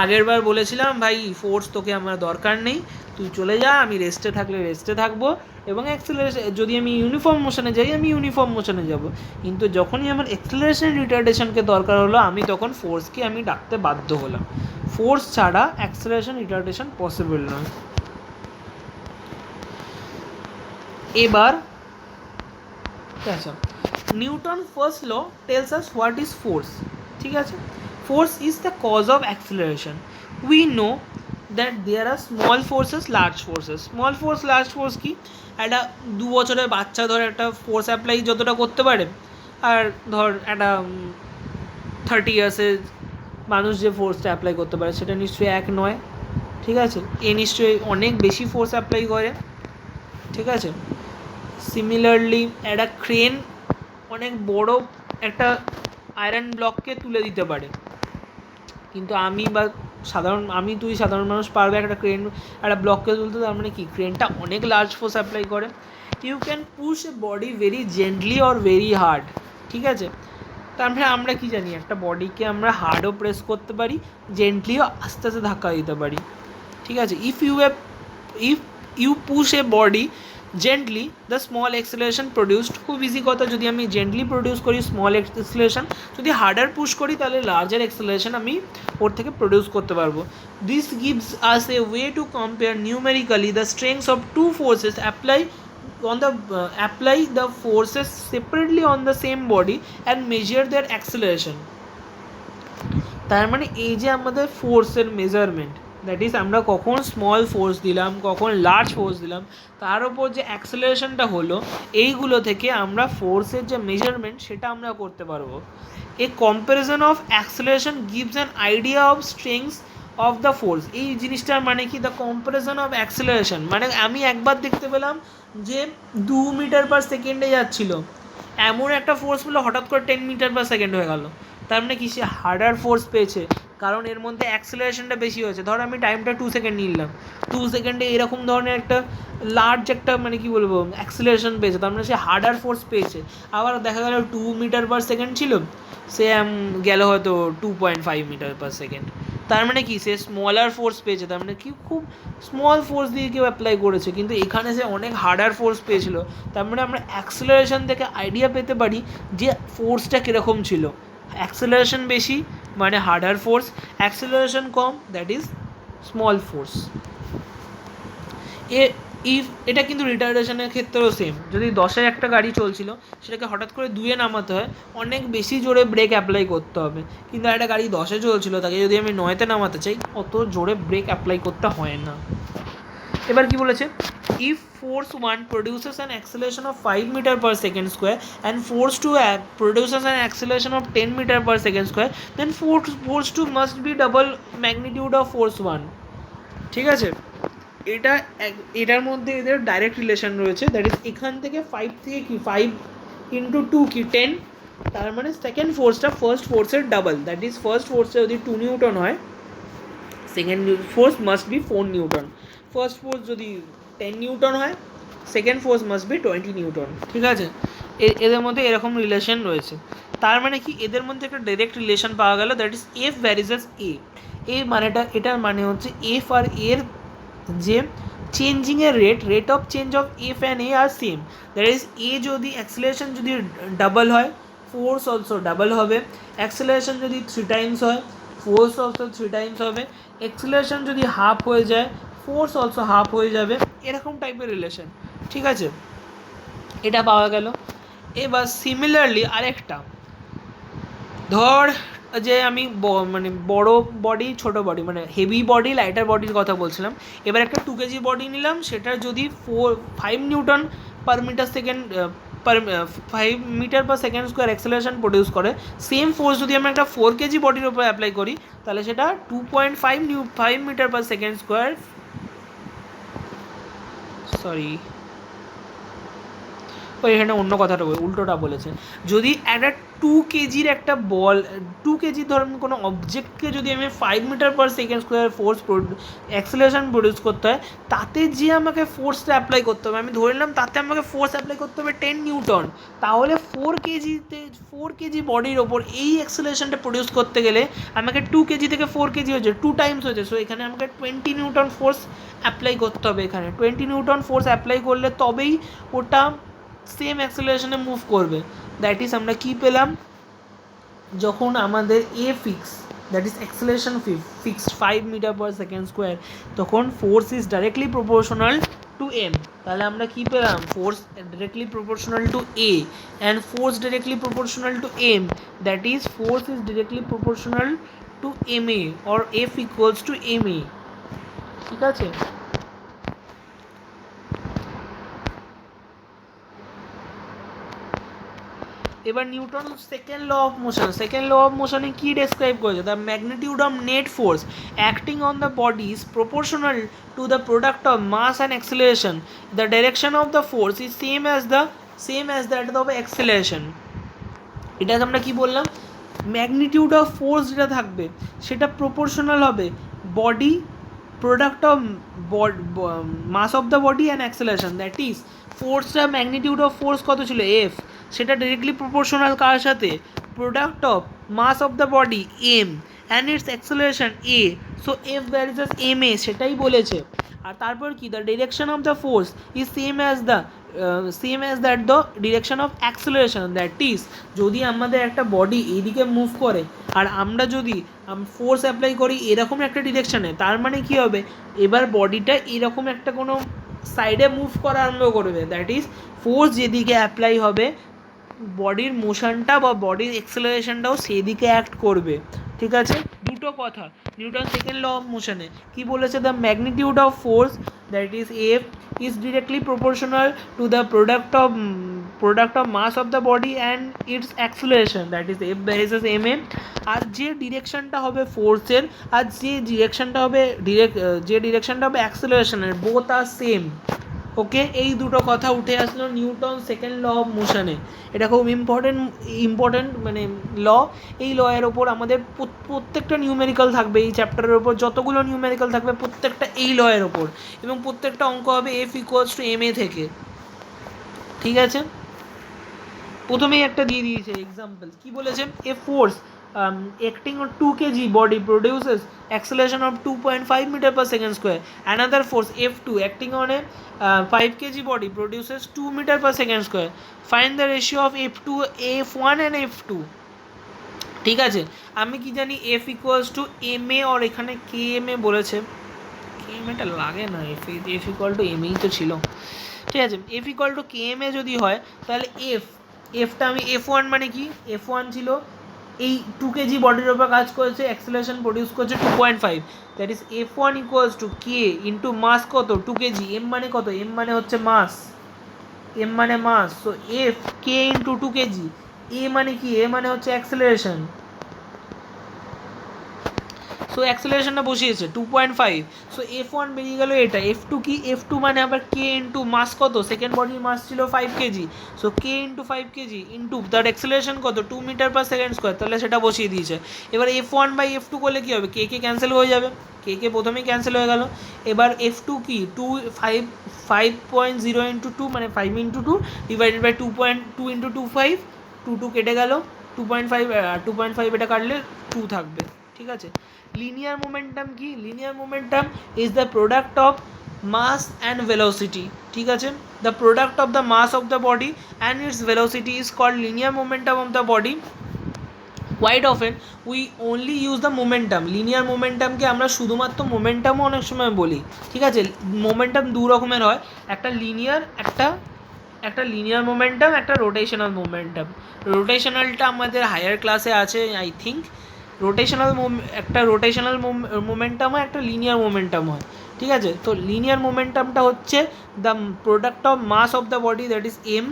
আগের বার বলেছিলাম ভাই ফোর্স তোকে আমার দরকার নেই, তুই চলে যা, আমি রেস্টে থাকলে রেস্টে থাকবো, এবং অ্যাক্সেলারেশন যদি আমি ইউনিফর্ম মোশনে যাই আমি ইউনিফর্ম মোশনে যাব। কিন্তু যখনই আমার অ্যাক্সেলারেশন রিটার্ডেশনকে দরকার হলো আমি তখন ফোর্সকে আমি ডাকতে বাধ্য হলাম। ফোর্স ছাড়া অ্যাক্সেলারেশন রিটার্ডেশন পসিবল নয়। এবার আচ্ছা, Newton first law tells us what is force. ঠিক আছে, force is the cause of acceleration. We know that there are small forces large forces. Small force large force কি? একটা 2 বছরের বাচ্চা ধর একটা ফোর্স অ্যাপ্লাই যতটা করতে পারে, আর ধর একটা 30 ইয়ার্সের মানুষ যে ফোর্সটা অ্যাপ্লাই করতে পারে সেটা নিশ্চয়ই এক নয়। ঠিক আছে, এ নিশ্চয়ই অনেক বেশি ফোর্স অ্যাপ্লাই করে। ঠিক আছে, সিমিলারলি একটা ক্রেন অনেক বড় একটা আয়রন ব্লককে তুলে দিতে পারে, কিন্তু তুই সাধারণ মানুষ পারবে একটা ক্রেন একটা ব্লককে তুলতে? তার মানে কি ক্রেনটা অনেক লার্জ ফোর্স অ্যাপ্লাই করে। You can push a body very gently or very hard. ঠিক আছে, তারপরে আমরা কি জানি একটা বডিকে আমরা হার্ডও প্রেস করতে পারি, জেন্টলিও আস্তে আস্তে ধাক্কা দিতে পারি। ঠিক আছে, if you push a body gently the small acceleration produced, খুব ইজি কথা, যদি আমি জেন্টলি প্রডিউস করি স্মল এক্সেলারেশন, যদি হার্ডার পুশ করি তাহলে লার্জার এক্সেলারেশন আমি ওর থেকে প্রডিউস করতে পারবো। This gives us a way to compare numerically the strengths of two forces apply the forces separately on the same body and measure their acceleration. তার মানে এই যে আমাদের ফোর্সের মেজারমেন্ট, দ্যাট ইজ আমরা কখন স্মল ফোর্স দিলাম, কখন লার্জ ফোর্স দিলাম, তার ওপর যে অ্যাক্সেলারেশনটা হলো, এইগুলো থেকে আমরা ফোর্সের যে মেজারমেন্ট সেটা আমরা করতে পারবো। এ comparison of acceleration gives an idea of strength of the force. এই জিনিসটার মানে কি, দ্য কম্প্যারিজন অফ অ্যাক্সেলারেশন মানে আমি একবার দেখতে পেলাম যে 2 মিটার পার সেকেন্ডে যাচ্ছিল, এমন একটা ফোর্স পেলো হঠাৎ করে 10 মিটার পার সেকেন্ড হয়ে গেল, তার মানে কি সে হার্ডার ফোর্স পেয়েছে, কারণ এর মধ্যে অ্যাক্সেলারেশনটা বেশি হয়েছে। ধর আমি টাইমটা 2 সেকেন্ড নিলাম, 2 সেকেন্ডে এরকম ধরনের একটা লার্জ একটা মানে কি বলবো অ্যাক্সেলারেশন পেয়েছে, তার মানে সে হার্ডার ফোর্স পেয়েছে। আবার দেখা গেল 2 মিটার পার সেকেন্ড ছিল, সে গেল হয়তো 2.5 মিটার পার সেকেন্ড, তার মানে কি সে স্মলার ফোর্স পেয়েছে, তার মানে কি খুব স্মল ফোর্স দিয়ে কেউ অ্যাপ্লাই করেছে, কিন্তু এখানে সে অনেক হার্ডার ফোর্স পেয়েছিল। তার মানে আমরা অ্যাক্সেলারেশন থেকে আইডিয়া পেতে পারি যে ফোর্সটা কীরকম ছিল। অ্যাক্সেলারেশন বেশি মানে harder force, acceleration com that is small force. এটা কিন্তু রিটার্ডেশনের ক্ষেত্রেও সেম। যদি 10-এ একটা গাড়ি চলছিল, সেটাকে হঠাৎ করে 2-এ নামাতে হয়, অনেক বেশি জোরে ব্রেক অ্যাপ্লাই করতে হবে। কিন্তু একটা গাড়ি 10-এ চলছিল, তাকে যদি আমি 9-তে নামাতে চাই, অত জোরে ব্রেক অ্যাপ্লাই করতে হয় না। এবার কি বলেছে, if force 1 produces an acceleration of 5 meter per second square and force 2 produces an acceleration of 10 meter per second square, then force 2 must be double magnitude of force 1. ঠিক আছে, এটার মধ্যে এদের ডাইরেক্ট রিলেশন রয়েছে, দ্যাট ইজ এখান থেকে 5 থেকে কি 5 ইন্টু 2 কি 10, তার মানে সেকেন্ড ফোর্সটা ফার্স্ট ফোর্সের ডাবল, দ্যাট ইজ ফার্স্ট ফোর্সটা যদি 2 নিউটন হয়, second force must be 4 Newton. First force যদি 10 নিউটন হয়, second force must be 20 Newton. ঠিক আছে, এদের মধ্যে এরকম রিলেশন রয়েছে। তার মানে কি এদের মধ্যে একটা ডাইরেক্ট রিলেশন পাওয়া গেল, that is F varies A. এই মানেটা, এটার মানে হচ্ছে এফ আর এর যে চেঞ্জিংয়ের rate of change of F and A আর সেম, দ্যাট ইজ এ যদি অ্যাক্সিলারেশন যদি ডাবল হয়, ফোর্স অলসো ডাবল হবে। অ্যাক্সিলারেশন যদি 3 টাইমস হয়, ফোর্স অলসো 3 টাইমস হবে। অ্যাক্সিলারেশন যদি হাফ হয়ে যায়, ফোর্স অলসো হাফ হয়ে যাবে, এরকম টাইপের রিলেশন। ঠিক আছে, এটা পাওয়া গেল। এবার সিমিলারলি আরেকটা, ধর যে আমি মানে বড় বডি ছোট বডি মানে হেভি বডি লাইটার বডির কথা বলছিলাম। এবার একটা 2 কেজি বডি নিলাম, সেটার যদি 5 newton per metre second per 5 metre per second square acceleration produce করে, সেম ফোর্স যদি আমরা একটা 4 কেজি বডির উপর অ্যাপ্লাই করি, তাহলে সেটা 2.5 metre per second square, sorry ওই এখানে অন্য কথাটা উল্টোটা বলেছে। যদি একটা 2 কেজির একটা বল, 2 কেজি ধরুন কোনো অবজেক্টকে যদি আমি 5 metre per second square force acceleration produce করতে হয়, তাতে যে আমাকে ফোর্সটা অ্যাপ্লাই করতে হবে, আমি ধরে নিলাম তাতে আমাকে ফোর্স অ্যাপ্লাই করতে হবে 10 নিউটন, তাহলে 4 কেজি বডির ওপর এই অ্যাক্সেলারেশনটা প্রডিউস করতে গেলে আমাকে 2 কেজি থেকে 4 কেজি হয়েছে, 2 টাইমস হয়েছে। সো এখানে আমাকে 20 নিউটন ফোর্স অ্যাপ্লাই করতে হবে। এখানে 20 নিউটন ফোর্স অ্যাপ্লাই করলে তবেই ওটা সেম অ্যাক্সেলারেশনে মুভ করবে। দ্যাট ইজ আমরা কী পেলাম, যখন আমাদের A fix, that is acceleration fixed 5 metre per second square, তখন force is directly proportional to M. তাহলে আমরা কী পেলাম, force directly proportional to A and force directly proportional to M, that is force is directly proportional to M A or F equals to M A. ঠিক আছে, এবার newton second law of motion, second law of মোশনে কী describe করেছে, the magnitude of net force acting on the body is proportional to the product of mass and acceleration, the direction of the force is same as that of acceleration. এটা আমরা কি বললাম, magnitude of force যেটা থাকবে সেটা proportional হবে body product of mass of the body and acceleration, that is ফোর্সটা magnitude of force কত ছিল এফ, সেটা ডিরেক্টলি প্রপোর্শনাল কার সাথে, product of mass of the body M and its acceleration A. So F varies M A, সেটাই বলেছে। আর তারপর কি, the direction of the force is same as that the direction of acceleration, that is যদি আমাদের একটা body এইদিকে move করে আর আমরা যদি ফোর্স অ্যাপ্লাই করি এরকম একটা ডিরেকশানে, তার মানে কি হবে, এবার বডিটা এরকম একটা কোনো সাইডে মুভ করা আরম্ভ করবে, দ্যাট ইজ ফোর্স যেদিকে অ্যাপ্লাই হবে বডির মোশনটা বা বডির এক্সেলারেশনটাও সেদিকে অ্যাক্ট করবে। ঠিক আছে, দুটো কথা নিউটন সেকেন্ড ল অফ মোশনে কি বলেছে, the magnitude of force that is F is directly proportional to the product of mass of the body and its acceleration, that is f versus ma. আর যে ডিরেকশনটা হবে ফোর্সের আর যে ডিরেকশনটা হবে অ্যাক্সেলারেশনের, বোথ আর same. ওকে, এই দুটো কথা উঠে আসলো নিউটন সেকেন্ড ল অফ মোশনে। এটা খুব ইম্পর্টেন্ট মানে ল। এই ল এর ওপর আমাদের প্রত্যেকটা নিউমেরিক্যাল থাকবে, এই চ্যাপ্টারের ওপর যতগুলো নিউমেরিক্যাল থাকবে প্রত্যেকটা এই ল এর ওপর, এবং প্রত্যেকটা অঙ্ক হবে এফ ইকুয়ালস টু এম এ থেকে। ঠিক আছে, প্রথমেই একটা দিয়ে দিয়েছে এক্সাম্পল, কি বলেছে, এ force acting on 2 kg body produces acceleration of 2.5 meter per second square. Another force F2 acting on a 5 kg body produces 2 meter per second square. Find the ratio of F2, F1 and F2. ঠিক আছে, আমি কি জানি F equals to M এ, আর এখানে কে M এ বলেছে, K M এটা লাগে না, F ইকুয়াল টু এম এই তো ছিল। ঠিক আছে, F equal to K M A যদি হয় তাহলে এফটা আমি F1 মানে কি, F1 ছিল এই 2 কেজি বডির ওপর কাজ করেছে, অ্যাক্সেলারেশন প্রডিউস করছে 2.5, that is F1 equals to K into mass কত 2 কেজি, এম মানে কত, এম মানে হচ্ছে মাস, এম মানে মাস, সো এফ কে ইন্টু 2 কেজি, এ মানে কি, এ মানে হচ্ছে অ্যাক্সেলারেশন, সো অ্যাক্সেলারেশনটা বসিয়েছে 2.5, সো F1 বেরিয়ে গেল এটা, F2 কি, F2 মানে আবার কে ইন্টু মাস কত, সেকেন্ড বডির মাস ছিল 5 কেজি, সো কে ইন্টু 5 কেজি ইন্টু তার অ্যাক্সেলারেশন কত 2 মিটার পার সেকেন্ড স্কোয়ার, তাহলে সেটা বসিয়ে দিয়েছে। এবার F1 বাই F2 করলে কী হবে, কে ক্যান্সেল হয়ে যাবে, কে প্রথমেই ক্যান্সেল হয়ে গেল। এবার F2 কি 5.0 ইন্টু 2 মানে 5 ইন্টু 2 ডিভাইডেড বাই 2.2 ইন্টু 2 কেটে গেল, 2.5 এটা কাটলে 2 থাকবে। ঠিক আছে, লিনিয়ার মোমেন্টাম কি, linear momentum is the product of mass and velocity. ঠিক আছে, the product of the mass of the body and its velocity is called linear momentum of the body. Quite often we only use the momentum, linear মোমেন্টামকে আমরা শুধুমাত্র মোমেন্টামও অনেক সময় বলি। ঠিক আছে, মোমেন্টাম দু রকমের হয়, একটা লিনিয়ার মোমেন্টাম, একটা রোটেশনাল মোমেন্টাম। রোটেশনালটা আমাদের হায়ার ক্লাসে আছে আই থিঙ্ক, একটা রোটেশনাল মোমেন্টাম হয়, একটা লিনিয়ার মোমেন্টাম হয়। ঠিক আছে, তো লিনিয়ার মোমেন্টামটা হচ্ছে the product of mass of the body that is M,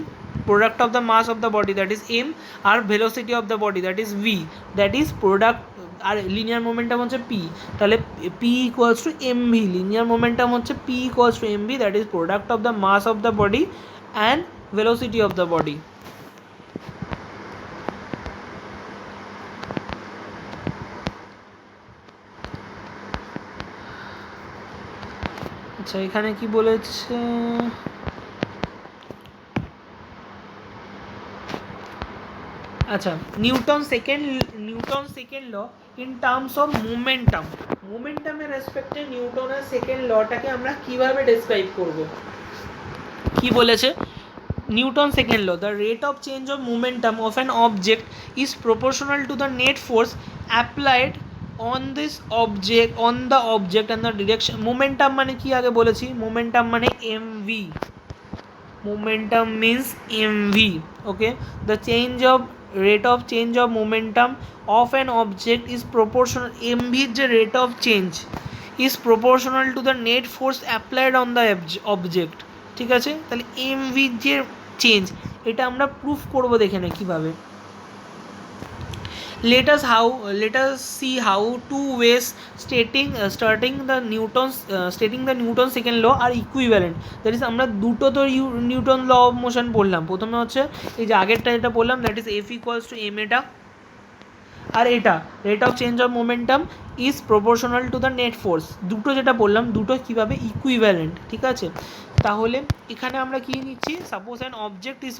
product of the mass of the body that is M, আর velocity of the body that is V, that is product, আর linear momentum হচ্ছে P, তাহলে P equals to M V, linear momentum হচ্ছে P equals to M V, that is product of the mass of the body and velocity of the body. আচ্ছা, এখানে কি বলেছে, আচ্ছা newton second law in terms of মোমেন্টামের রেসপেক্টে নিউটনের second লটাকে আমরা কিভাবে ডেসক্রাইব করব, কি বলেছে, newton second law, the rate of change of momentum of an object is proportional to the net force applied on the object and the direction. Momentum মানে কি আগে বলেছি, মোমেন্টাম মানে M V, momentum means mv. Okay, the rate of change of momentum of an object is proportional, mv the rate of change is proportional to the net force applied on the object. ঠিক আছে, তাহলে mv যে change এটা আমরা proof করব, দেখে না কিভাবে। Let us see how two ways stating the Newton's second law are equivalent. That is আমরা দুটো তো নিউটন ল অফ মোশন পড়লাম, প্রথমে হচ্ছে এই যে আগেরটা যেটা বললাম that is F equals to M, এটা আর এটা rate of change of momentum is proportional to the net force, দুটো যেটা বললাম দুটো কীভাবে ইকুইভ্যালেন্ট। ঠিক আছে, তাহলে এখানে আমরা কী নিচ্ছি, suppose an object is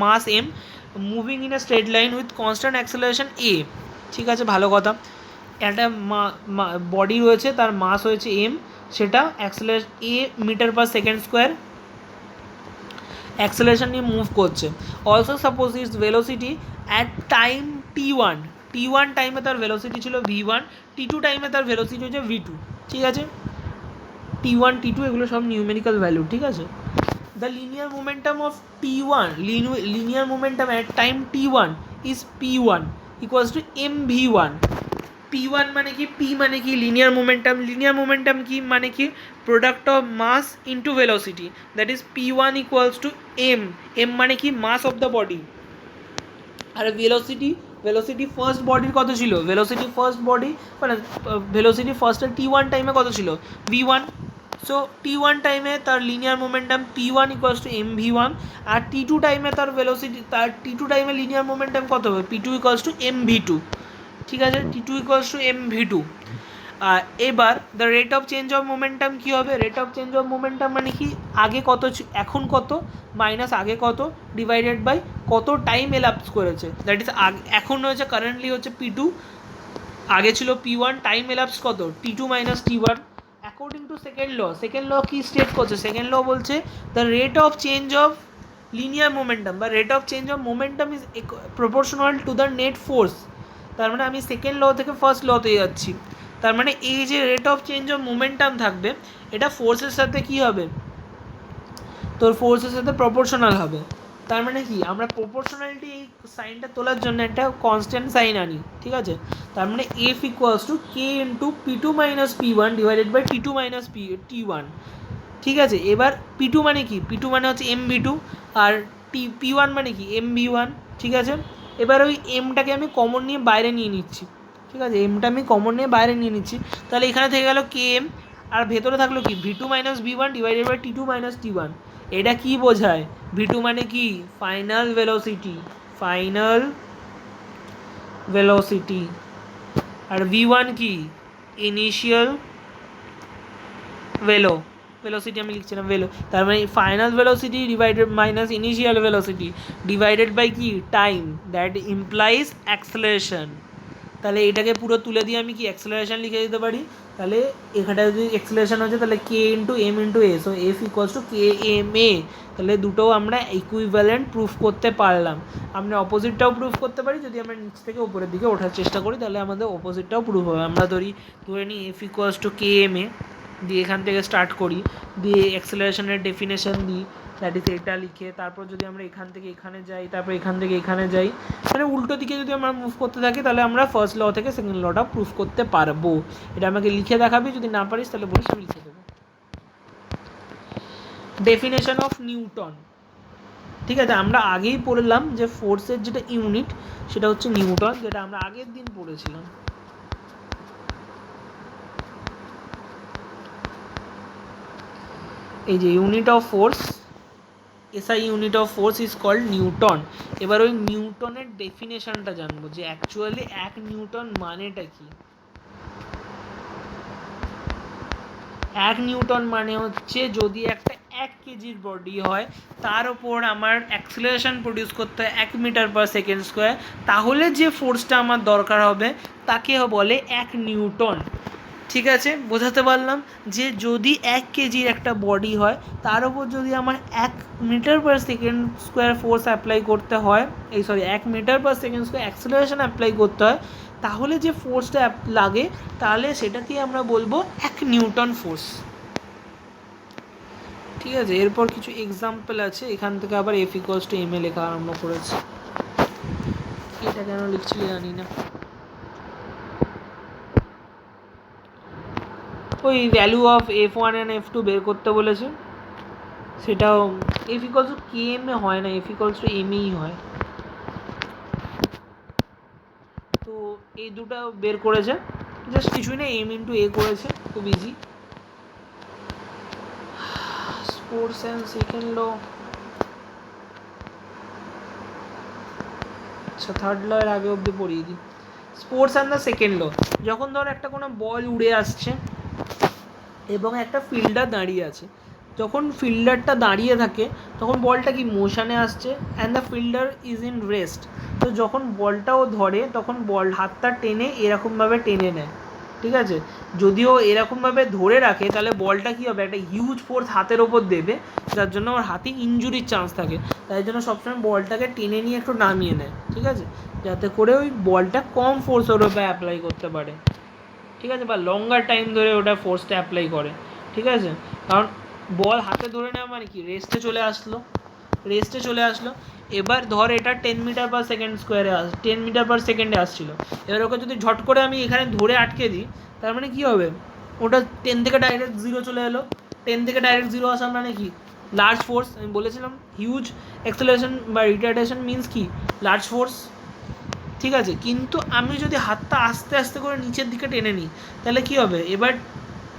mass M moving in a straight line with constant acceleration A. ঠিক আছে, ভালো কথা, একটা বডি রয়েছে তার মাস হয়েছে এম, সেটা acceleration A metre per second square acceleration নিয়ে মুভ করছে। Also suppose its velocity at time t1 টাইমে তার ভেলোসিটি ছিল v1, t2 টাইমে তার ভেলোসিটি হচ্ছে v2। ঠিক আছে, t1 t2 এগুলো সব নিউমেরিক্যাল ভ্যালু। ঠিক আছে, the linear momentum of t1, linear momentum at time t1 is p1 equals to mv1। p1 মানে কি, p মানে কি লিনিয়ার মোমেন্টাম কি মানে কি product of mass into velocity, that is p1 equals to m মানে কি মাস অফ দ্য বডি। আর ভেলোসিটি ফার্স্ট বডির কত ছিল, ভেলোসিটি ফার্স্টের t1 টাইমে কত ছিল v1। সো t1 টাইমে তার linear momentum p1 equals to mv1, আর t2 টাইমে তার t2 টাইমে লিনিয়ার মোমেন্টাম কত হবে p2 ইকুয়ালস টু mv2। ঠিক আছে, t2 ইকুয়ালস টু mv2। আর এবার the rate of change of momentum কী হবে, rate of change of momentum মানে কি আগে কত এখন কত মাইনাস আগে কত ডিভাইডেড বাই কত টাইম এলাপস করেছে, দ্যাট ইজ এখন হচ্ছে কারেন্টলি হচ্ছে p2, আগে ছিল p1, টাইম এলাপস কত t2 minus t1 according to second law কি স্টেট করছে, সেকেন্ড ল বলছে the rate of change of linear momentum বা rate of change of momentum is proportional to the net force. তার মানে আমি second law থেকে first লতে যাচ্ছি, তার মানে এই যে rate of change of momentum থাকবে এটা ফোর্সের সাথে কি হবে, তোর ফোর্সের সাথে প্রপোর্শনাল হবে। তার মানে কি আমরা প্রপোর্শনালিটি এই সাইনটা তোলার জন্য একটা কনস্ট্যান্ট সাইন আনি, ঠিক আছে। তার মানে F equals to K into p2 minus p1 divided by t2 minus t1। ঠিক আছে, এবার p2 মানে কি, p2 মানে হচ্ছে mv2 আর p1 মানে কি mv1। ঠিক আছে, এবার ওই এমটাকে আমি কমন নিয়ে বাইরে নিয়ে নিচ্ছি, ঠিক আছে, এমটা আমি কমন নিয়ে বাইরে নিয়ে নিচ্ছি, তাহলে এখানে থেকে গেল কে এম আর ভেতরে থাকলো কি v2 minus v1 divided by t2 minus t1। এটা কি বোঝায়, v2 মানে কি ফাইনাল ভেলোসিটি আর v1 কি ইনিশিয়াল ভেলোসিটি, আমি লিখছিলাম ভেলো, তার মানে final velocity divided minus initial velocity divided by কি টাইম, দ্যাট ইমপ্লাইজ অ্যাক্সেলারেশন। তাহলে এটাকে পুরো তুলে দিয়ে আমি কি অ্যাক্সেলারেশন লিখে দিতে পারি, তাহলে এখানটা যদি অ্যাক্সেলারেশন হচ্ছে তাহলে K into M into A, so F equals to K M A. তাহলে দুটো আমরা ইকুইভ্যালেন্ট প্রুফ করতে পারলাম। আমরা অপোজিটটাও প্রুফ করতে পারি, যদি আমরা নিচ থেকে উপরের দিকে ওঠার চেষ্টা করি তাহলে আমাদের অপোজিটটাও প্রুফ হবে। আমরা ধরে নিই F equals to K M A, দিয়ে এখান থেকে স্টার্ট করি, দিয়ে অ্যাক্সেলারেশনের ডেফিনেশন দিই, দ্যাট ইজ এটা লিখে, তারপর যদি আমরা এখান থেকে এখানে যাই, তারপর এখান থেকে এখানে যাই, মানে উল্টো দিকে যদি আমরা মুভ করতে থাকি তাহলে আমরা ফার্স্ট ল থেকে সেকেন্ড লটা প্রুফ করতে পারবো। এটা আমাকে লিখে দেখাবি, যদি না পারিস তাহলে বলিস আমি লিখে দেবো। Definition of Newton. ঠিক আছে, আমরা আগেই পড়লাম যে ফোর্সের যেটা ইউনিট সেটা হচ্ছে নিউটন, যেটা আমরা আগের দিন পড়েছিলাম। এই যে unit of force, SI unit of force is called newton. এবার ওই নিউটনের ডেফিনেশনটা জানবো যে অ্যাকচুয়ালি এক নিউটন মানেটা কি। এক নিউটন মানে হচ্ছে যদি একটা 1 কেজির বডি হয় তার ওপর আমার অ্যাক্সেলারেশন প্রডিউস করতে হয় 1 মিটার পার সেকেন্ড স্কোয়ার, তাহলে যে ফোর্সটা আমার দরকার হবে তাকে বলে 1 নিউটন। ঠিক আছে, বোঝাতে পারলাম যে যদি 1 কেজির একটা বডি হয় তার ওপর যদি আমার 1 metre per second square force apply করতে হয়, 1 metre per second square acceleration apply করতে হয়, তাহলে যে ফোর্সটা লাগে তাহলে সেটাকেই আমরা বলবো 1 নিউটন ফোর্স। ঠিক আছে, এরপর কিছু এক্সাম্পল আছে, এখান থেকে আবার এফ ইকুয়ালস টু এম এ লেখা আরম্ভ করেছে। এটা কেন লিখছিলি জানি না, ওই value of F1 and F2 বের করতে বলেছে, সেটাও F equals to K M A হয় না, এফ ইকুয়ালস টু এম এই হয়। তো এই দুটো বের করেছে, জাস্ট কিছুই না, এম ইন্টু এ করেছে, খুব easy. Sports and second law, আচ্ছা থার্ড ল এর আগে অবধি পড়িয়ে দিই। Sports and the second law, যখন ধর একটা কোনো বল উড়ে আসছে এবং একটা ফিল্ডার দাঁড়িয়ে আছে, যখন ফিল্ডারটা দাঁড়িয়ে থাকে তখন বলটা কি মোশনে আসছে and the fielder is in rest. তো যখন বলটাও ধরে তখন হাতটা টেনে এরকমভাবে টেনে নেয়, ঠিক আছে, যদিও এরকমভাবে ধরে রাখে তাহলে বলটা কী হবে, একটা হিউজ ফোর্স হাতের ওপর দেবে, যার জন্য আমার হাতে ইনজুরির চান্স থাকে, তাই জন্য সবসময় বলটাকে টেনে নিয়ে একটু নামিয়ে নেয়, ঠিক আছে, যাতে করে ওই বলটা কম ফোর্স ওর উপরে অ্যাপ্লাই করতে পারে, ঠিক আছে, বা লঙ্গার টাইম ধরে ওটা ফোর্সটা অ্যাপ্লাই করে, ঠিক আছে। কারণ বল হাতে ধরে নেওয়া মানে কি রেস্টে চলে আসলো, রেস্টে চলে আসলো। এবার ধর এটা 10 মিটার পার সেকেন্ড স্কোয়ারে 10 মিটার পার সেকেন্ডে আসছিলো, এবার ওকে যদি ঝট করে আমি এখানে ধরে আটকে দিই, তার মানে কী হবে, ওটা 10 থেকে ডাইরেক্ট 0 চলে এলো। 10 থেকে ডাইরেক্ট 0 আসার মানে কি, লার্জ ফোর্স। আমি বলেছিলাম হিউজ অ্যাক্সেলারেশন বা রিটার্ডেশন মিনস কি, লার্জ ফোর্স, ঠিক আছে। কিন্তু আমি যদি হাতটা আস্তে আস্তে করে নিচের দিকে টেনে নিই, তাহলে কী হবে, এবার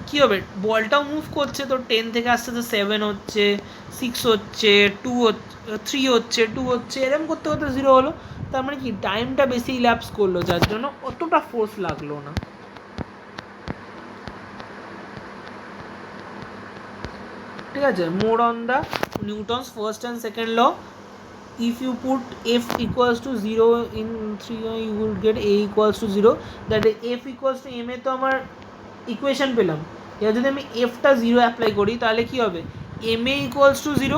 কী হবে, বলটাও মুভ করছে, তো 10 থেকে আস্তে আস্তে 7 হচ্ছে, 6 হচ্ছে, 2 হচ্ছে, 3 হচ্ছে, 2 হচ্ছে, এরকম করতে করতে 0 হলো। তার মানে কি, টাইমটা বেশি ইল্যাপস করলো, যার জন্য অতটা ফোর্স লাগলো না। ঠিক আছে, more on the Newton's first and second law, if you put f equals to 0 in 3 you will get a equals to 0, that f equals to m এ তো আমার ইকুয়েশন পেলাম। এবার যদি আমি এফটা 0 অ্যাপ্লাই করি, তাহলে কী হবে, এম এ ইকুয়ালস টু 0।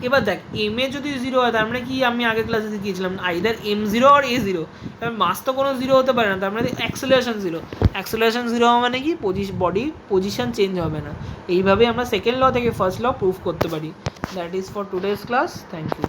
এবার দেখ, এম এ যদি 0 হয়, তার মানে কি, আমি আগের ক্লাসে দেখিয়েছিলাম আইদার m0 আর a0। এবার মাস তো কোনো 0 হতে পারে না, তার মানে অ্যাক্সেলারেশন 0। অ্যাক্সেলারেশন 0 মানে কি, বডি পজিশন চেঞ্জ হবে না। এইভাবে আমরা সেকেন্ড ল থেকে ফার্স্ট ল প্রুফ করতে পারি। That is for today's class. Thank you.